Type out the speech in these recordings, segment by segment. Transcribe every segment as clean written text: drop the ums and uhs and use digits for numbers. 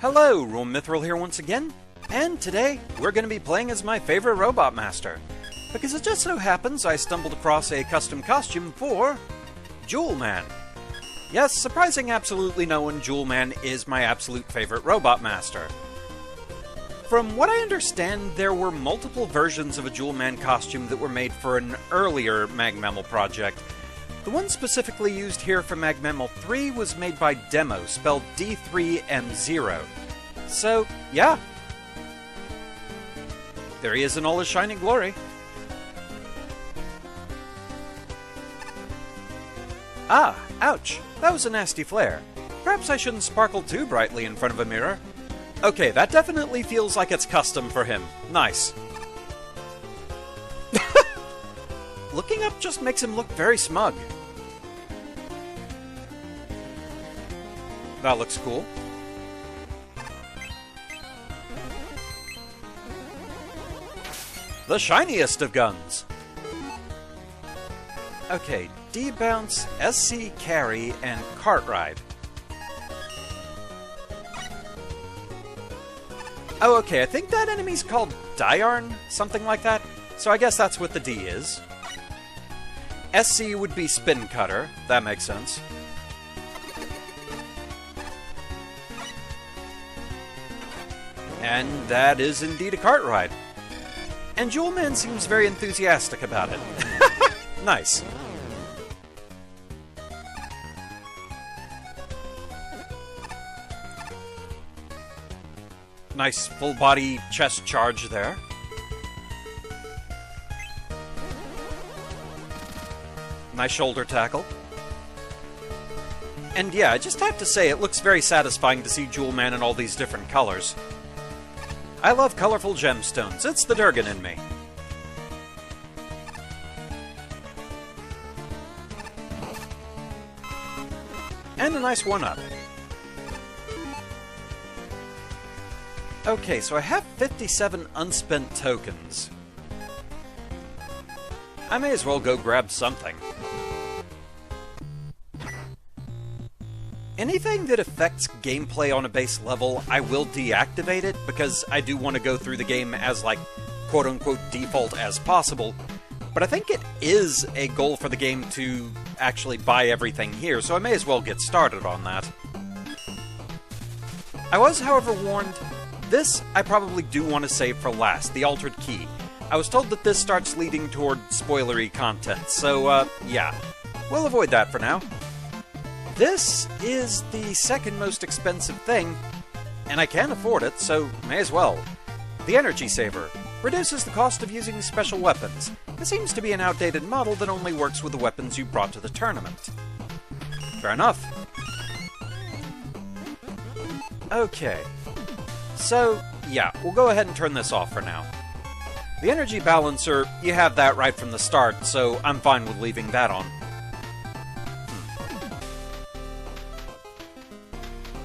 Hello, RoahmMythril here once again, and today we're going to be playing as my favorite Robot Master, because it just so happens I stumbled across a custom costume for Jewel Man. Yes, surprising absolutely no one, Jewel Man is my absolute favorite Robot Master. From what I understand, there were multiple versions of a Jewel Man costume that were made for an earlier MagMammal project. The one specifically used here for MagMammal 3 was made by Demo, spelled D3M0. So, yeah. There he is in all his shining glory. Ah, ouch. That was a nasty flare. Perhaps I shouldn't sparkle too brightly in front of a mirror. Okay, that definitely feels like it's custom for him. Nice. Looking up just makes him look very smug. That looks cool. The shiniest of guns! Okay, D-Bounce, SC Carry, and Cart Ride. Oh, okay, I think that enemy's called Diarn, something like that. So I guess that's what the D is. SC would be Spin Cutter, that makes sense. And that is indeed a cart ride. And Jewel Man seems very enthusiastic about it. Nice. Nice full body chest charge there. Nice shoulder tackle. And yeah, I just have to say, it looks very satisfying to see Jewel Man in all these different colors. I love colorful gemstones. It's the Durgan in me. And a nice one-up. Okay, so I have 57 unspent tokens. I may as well go grab something. Anything that affects gameplay on a base level, I will deactivate it, because I do want to go through the game as, like, quote-unquote default as possible. But I think it is a goal for the game to actually buy everything here, so I may as well get started on that. I was, however, warned, this I probably do want to save for last, the Altered Key. I was told that this starts leading toward spoilery content, so, yeah. We'll avoid that for now. This is the second most expensive thing, and I can't afford it, so may as well. The Energy Saver reduces the cost of using special weapons. It seems to be an outdated model that only works with the weapons you brought to the tournament. Fair enough. Okay. So, yeah, we'll go ahead and turn this off for now. The Energy Balancer, you have that right from the start, so I'm fine with leaving that on.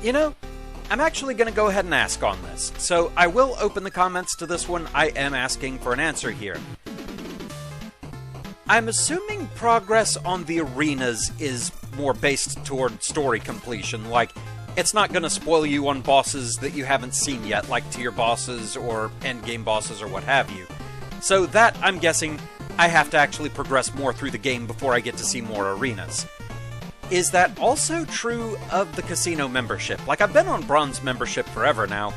You know, I'm actually going to go ahead and ask on this, so I will open the comments to this one. I am asking for an answer here. I'm assuming progress on the arenas is more based toward story completion, like, it's not going to spoil you on bosses that you haven't seen yet, like tier bosses or endgame bosses or what have you. So that, I'm guessing, I have to actually progress more through the game before I get to see more arenas. Is that also true of the casino membership? Like, I've been on bronze membership forever now.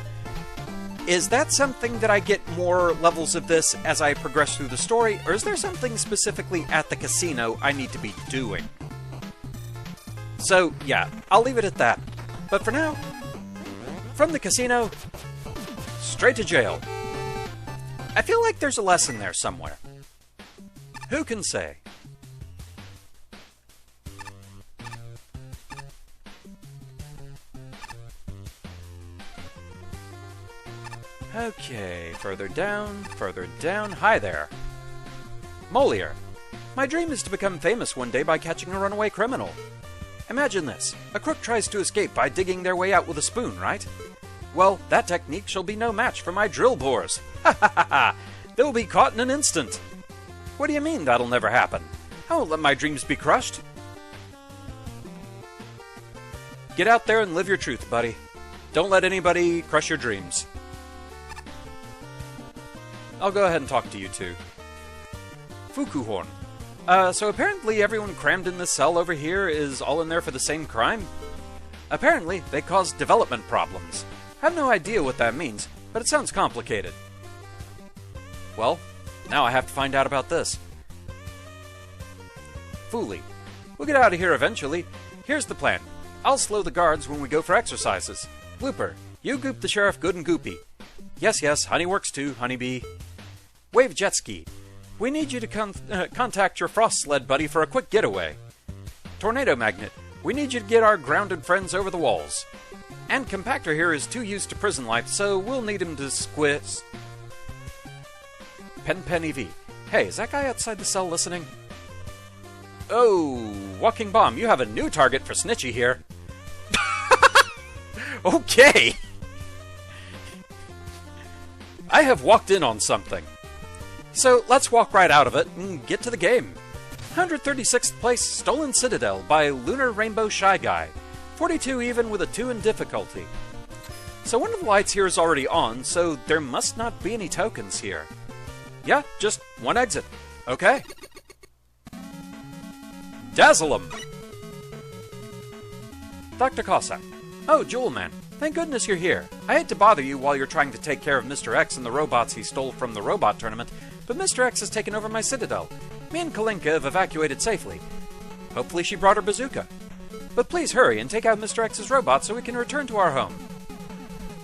Is that something that I get more levels of this as I progress through the story, or is there something specifically at the casino I need to be doing? So, yeah, I'll leave it at that. But for now, from the casino, straight to jail. I feel like there's a lesson there somewhere. Who can say? Okay, further down, further down. Hi there. Moliere. My dream is to become famous one day by catching a runaway criminal. Imagine this. A crook tries to escape by digging their way out with a spoon, right? Well, that technique shall be no match for my drill bores. Ha ha ha ha! They'll be caught in an instant. What do you mean that'll never happen? I won't let my dreams be crushed. Get out there and live your truth, buddy. Don't let anybody crush your dreams. I'll go ahead and talk to you two. Fukuhorn. So apparently everyone crammed in this cell over here is all in there for the same crime? Apparently, they caused development problems. I have no idea what that means, but it sounds complicated. Well, now I have to find out about this. Fooly. We'll get out of here eventually. Here's the plan. I'll slow the guards when we go for exercises. Blooper, you goop the sheriff good and goopy. Yes, yes, honey works too, honeybee. Wave jet ski. We need you to contact your frost sled buddy for a quick getaway. Tornado magnet. We need you to get our grounded friends over the walls. And Compactor here is too used to prison life, so we'll need him to squiz. Pen EV. Hey, is that guy outside the cell listening? Oh, Walking Bomb, you have a new target for Snitchy here. Okay. I have walked in on something. So let's walk right out of it and get to the game. 136th place, Stolen Citadel by Lunar Rainbow Shy Guy. 42 even with a 2 in difficulty. So one of the lights here is already on, so there must not be any tokens here. Yeah, just one exit. Okay. Dazzle 'em! Dr. Cossack. Oh, Jewel Man. Thank goodness you're here. I hate to bother you while you're trying to take care of Mr. X and the robots he stole from the robot tournament, but Mr. X has taken over my Citadel. Me and Kalinka have evacuated safely. Hopefully she brought her bazooka. But please hurry and take out Mr. X's robot so we can return to our home.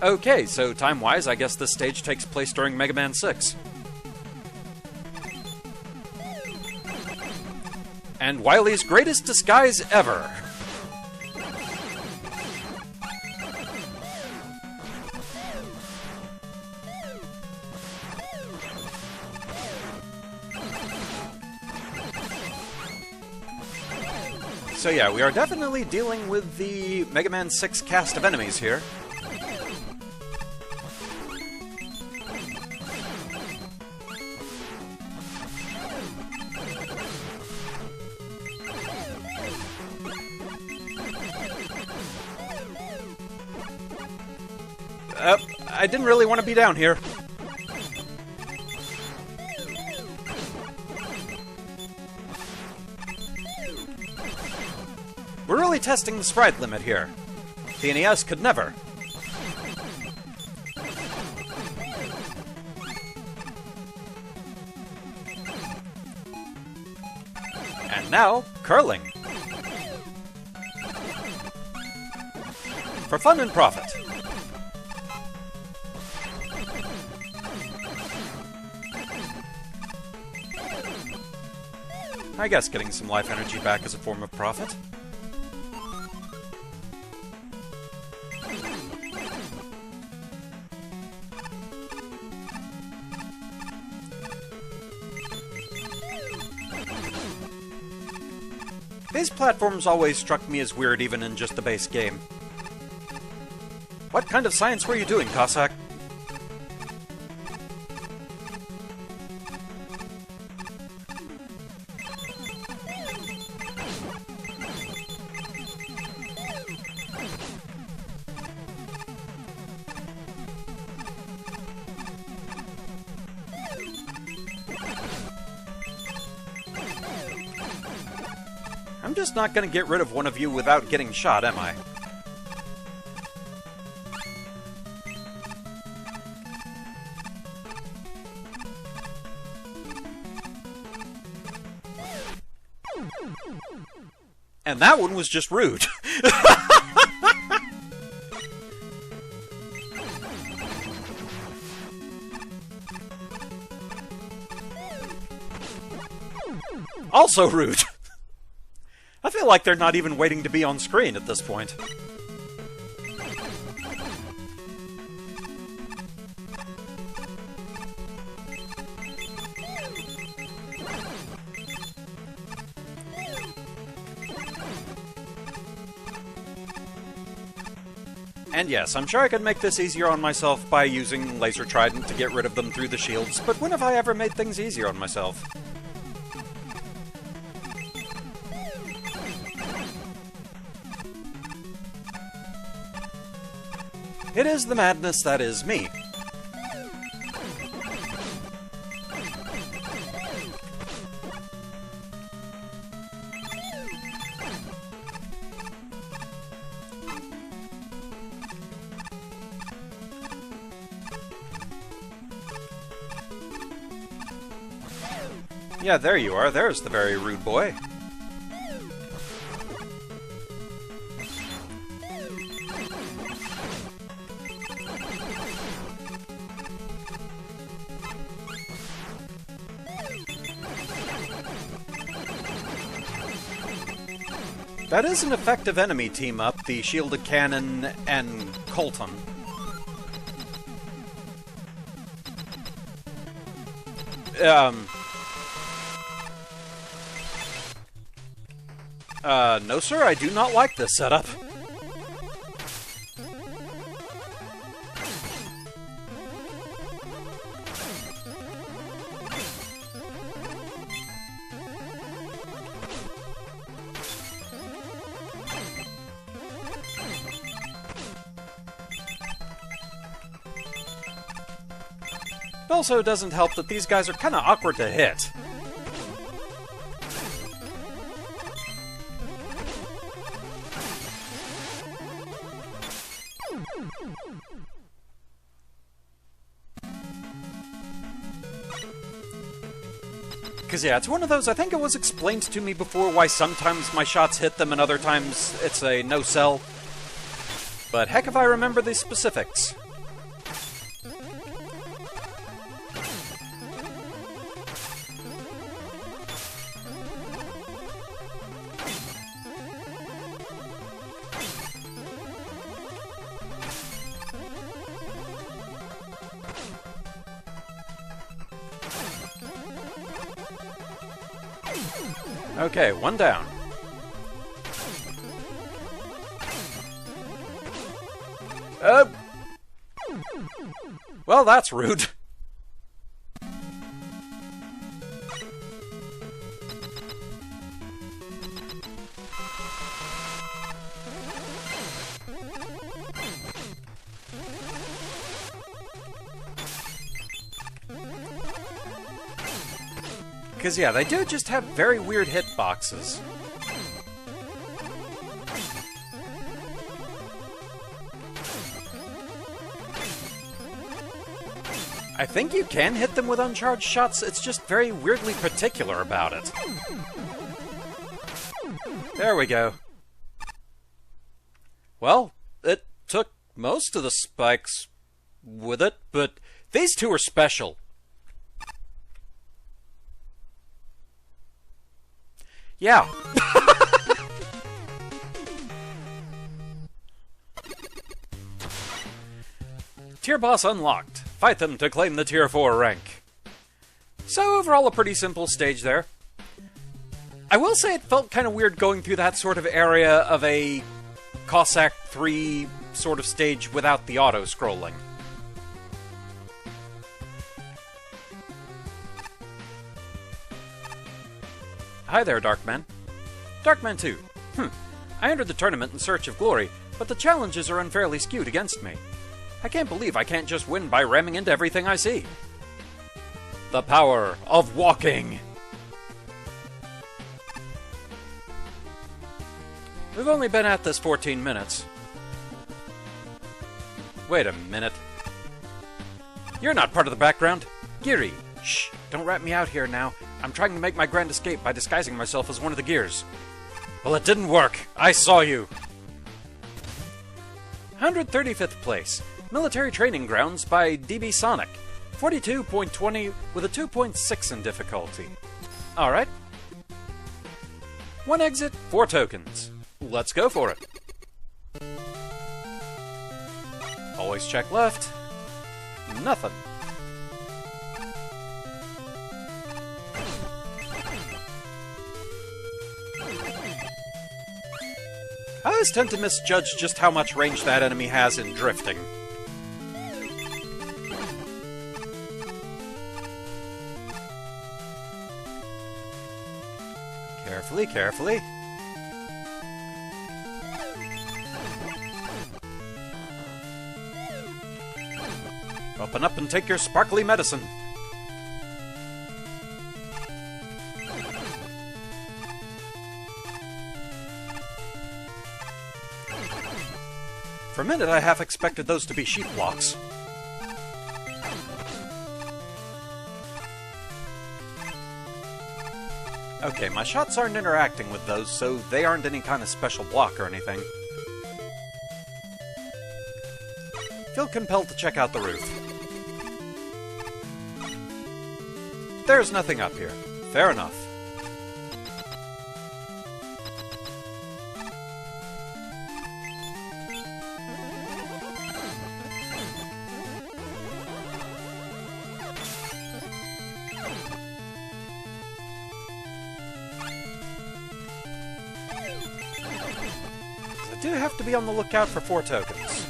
Okay, so time-wise, I guess this stage takes place during Mega Man 6. And Wily's greatest disguise ever. So yeah, we are definitely dealing with the Mega Man 6 cast of enemies here. I didn't really want to be down here. We're really testing the sprite limit here. The NES could never. And now, curling. For fun and profit. I guess getting some life energy back is a form of profit. These platforms always struck me as weird even in just the base game. What kind of science were you doing, Cossack? I'm just not gonna get rid of one of you without getting shot, am I? And that one was just rude. Also rude. I feel like they're not even waiting to be on screen at this point. And yes, I'm sure I could make this easier on myself by using Laser Trident to get rid of them through the shields, but when have I ever made things easier on myself? It is the madness that is me. Yeah, there you are. There's the very rude boy. That is an effective enemy team-up, the Shielded Cannon and Colton. No sir, I do not like this setup. It also doesn't help that these guys are kind of awkward to hit. Because, yeah, it's one of those, I think it was explained to me before why sometimes my shots hit them and other times it's a no-sell. But heck if I remember the specifics. Okay, one down. Well, that's rude. Because, yeah, they do just have very weird hitboxes. I think you can hit them with uncharged shots, it's just very weirdly particular about it. There we go. Well, it took most of the spikes with it, but these two are special. Yeah. Tier boss unlocked. Fight them to claim the Tier 4 rank. So overall a pretty simple stage there. I will say it felt kind of weird going through that sort of area of a Cossack 3 sort of stage without the auto-scrolling. Hi there, Darkman. Darkman 2. I entered the tournament in search of glory, but the challenges are unfairly skewed against me. I can't believe I can't just win by ramming into everything I see. The power of walking. We've only been at this 14 minutes. Wait a minute. You're not part of the background. Geary. Shh, don't rat me out here now. I'm trying to make my grand escape by disguising myself as one of the gears. Well, it didn't work. I saw you. 135th place. Military Training Grounds by DB Sonic. 42.20 with a 2.6 in difficulty. Alright. 1 exit, 4 tokens. Let's go for it. Always check left. Nothing. I always tend to misjudge just how much range that enemy has in drifting. Carefully, carefully. Open up and take your sparkly medicine. For a minute, I half expected those to be sheep blocks. Okay, my shots aren't interacting with those, so they aren't any kind of special block or anything. Feel compelled to check out the roof. There's nothing up here. Fair enough. I do have to be on the lookout for 4 tokens.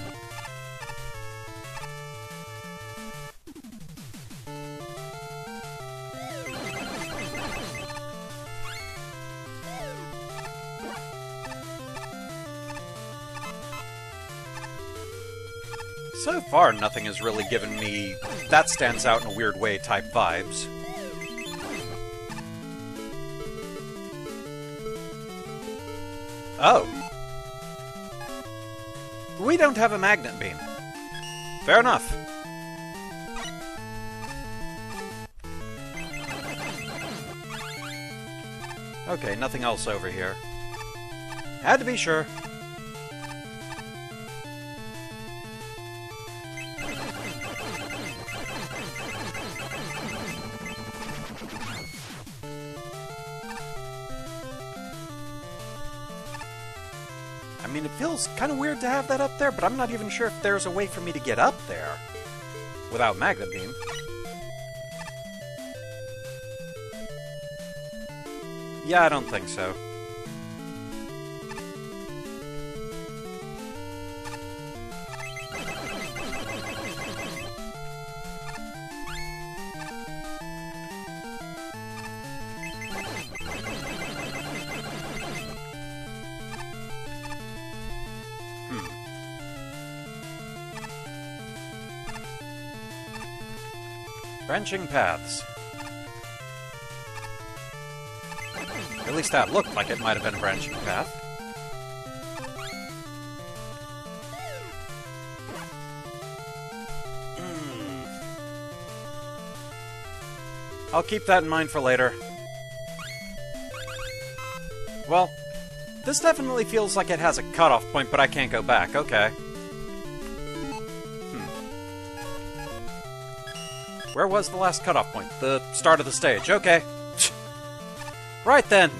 So far, nothing has really given me that stands out in a weird way type vibes. Oh. We don't have a magnet beam. Fair enough. Okay, nothing else over here. Had to be sure. I mean, it feels kind of weird to have that up there, but I'm not even sure if there's a way for me to get up there without magnet beam. Yeah, I don't think so. Branching paths. At least that looked like it might have been a branching path. I'll keep that in mind for later. Well, this definitely feels like it has a cutoff point, but I can't go back. Okay. Where was the last cutoff point? The start of the stage. Okay. Right then.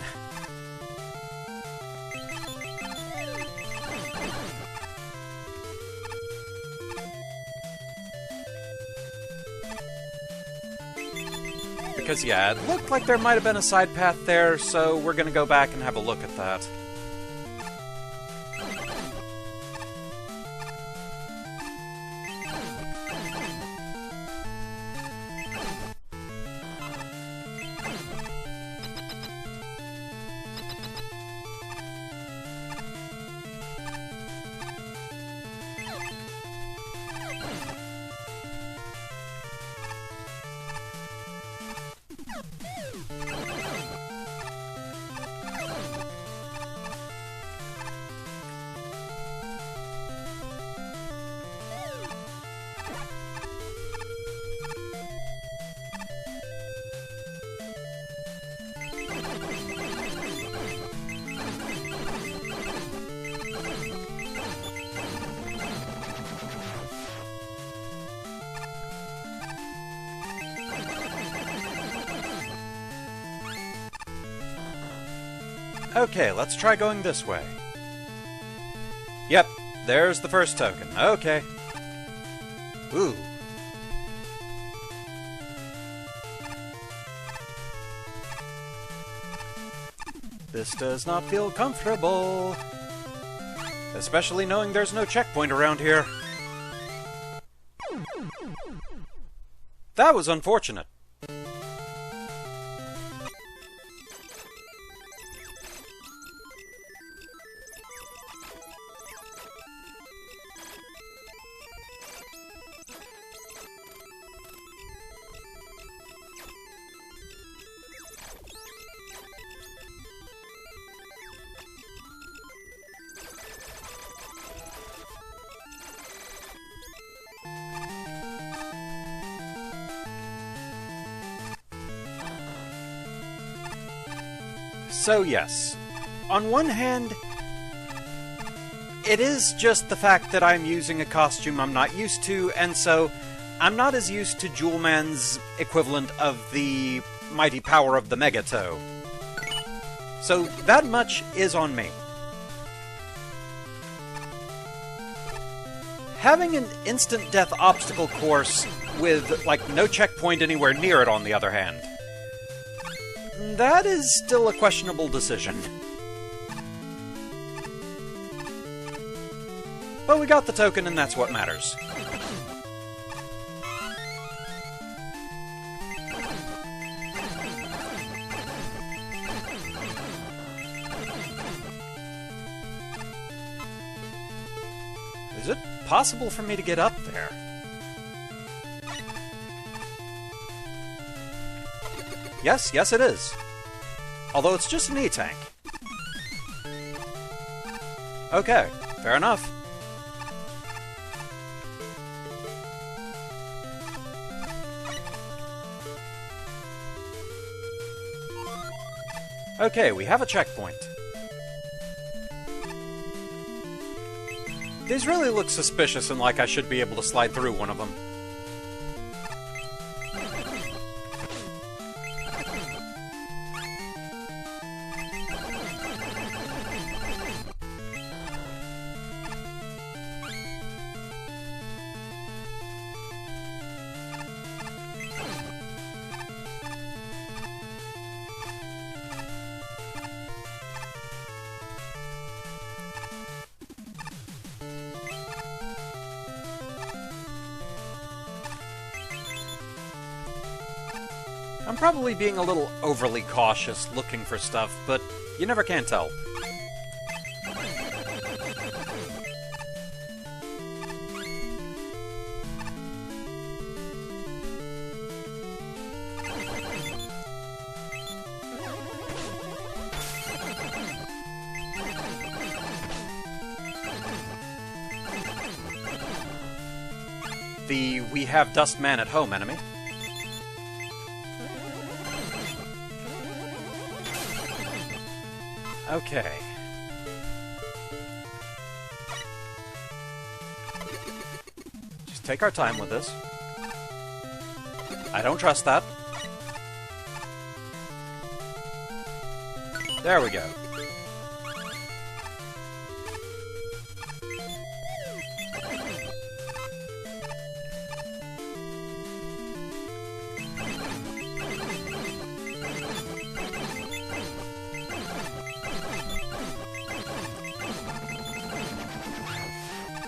Because, yeah, it looked like there might have been a side path there, so we're gonna go back and have a look at that. Okay, let's try going this way. Yep, there's the first token. Okay. Ooh. This does not feel comfortable. Especially knowing there's no checkpoint around here. That was unfortunate. So yes, on one hand, it is just the fact that I'm using a costume I'm not used to, and so I'm not as used to Jewel Man's equivalent of the mighty power of the Megatoe. So that much is on me. Having an instant death obstacle course with, like, no checkpoint anywhere near it, on the other hand, that is still a questionable decision. But we got the token, and that's what matters. Is it possible for me to get up there? Yes, it is. Although it's just an E-tank. Okay, fair enough. Okay, we have a checkpoint. These really look suspicious and like I should be able to slide through one of them. I'm probably being a little overly cautious looking for stuff, but you never can tell. The "we have Dust Man at home" enemy. Okay. Just take our time with this. I don't trust that. There we go.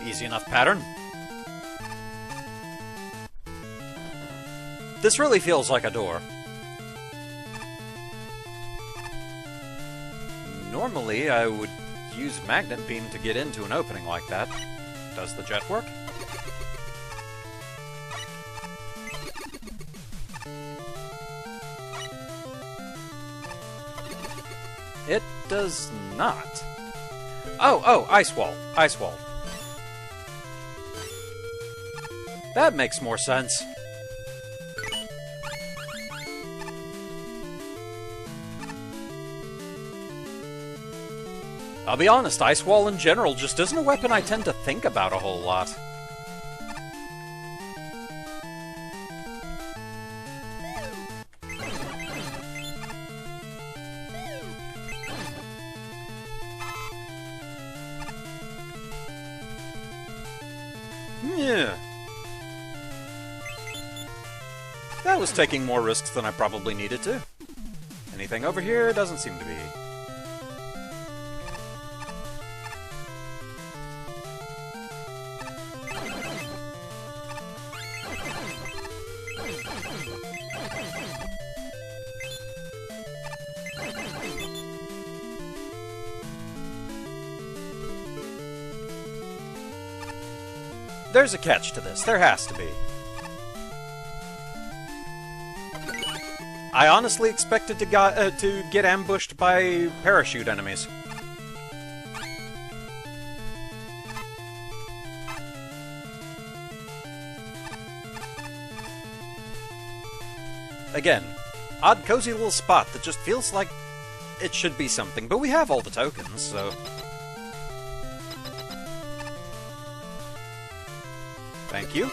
Easy enough pattern. This really feels like a door. Normally, I would use magnet beam to get into an opening like that. Does the jet work? It does not. Oh, ice wall. Ice wall. That makes more sense. I'll be honest, Ice Wall in general just isn't a weapon I tend to think about a whole lot. Yeah. That was taking more risks than I probably needed to. Anything over here? Doesn't seem to be. There's a catch to this. There has to be. I honestly expected to get ambushed by parachute enemies. Again, odd cozy little spot that just feels like it should be something. But we have all the tokens, so... Thank you.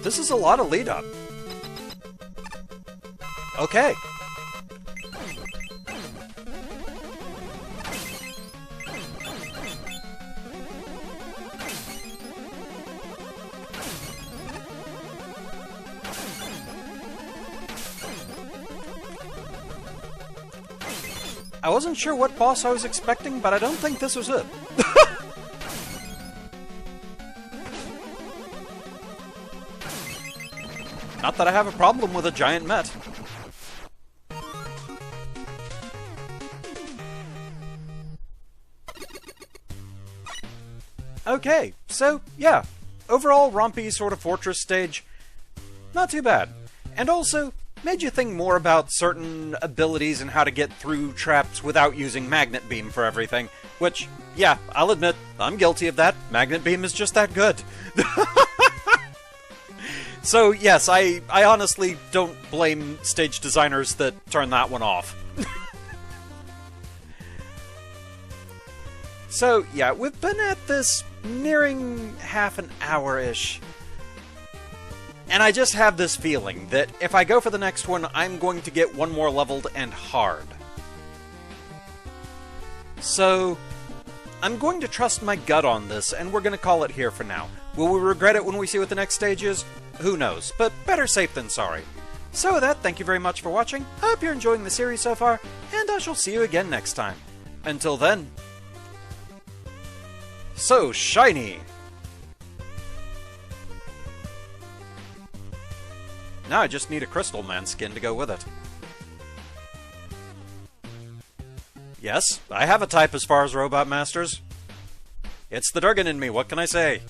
This is a lot of lead up. Okay. I wasn't sure what boss I was expecting, but I don't think this was it. Not that I have a problem with a giant Met. Okay, so yeah, overall Rompy's sort of fortress stage, not too bad. And also, made you think more about certain abilities and how to get through traps without using Magnet Beam for everything. Which, yeah, I'll admit, I'm guilty of that. Magnet Beam is just that good. So, yes, I honestly don't blame stage designers that turn that one off. So, yeah, we've been at this nearing half an hour-ish. And I just have this feeling that if I go for the next one, I'm going to get one more leveled and hard. So, I'm going to trust my gut on this, and we're going to call it here for now. Will we regret it when we see what the next stage is? Who knows, but better safe than sorry. So with that, thank you very much for watching, I hope you're enjoying the series so far, and I shall see you again next time. Until then... So shiny! Now I just need a Crystal Man skin to go with it. Yes, I have a type as far as Robot Masters. It's the Durgan in me, what can I say?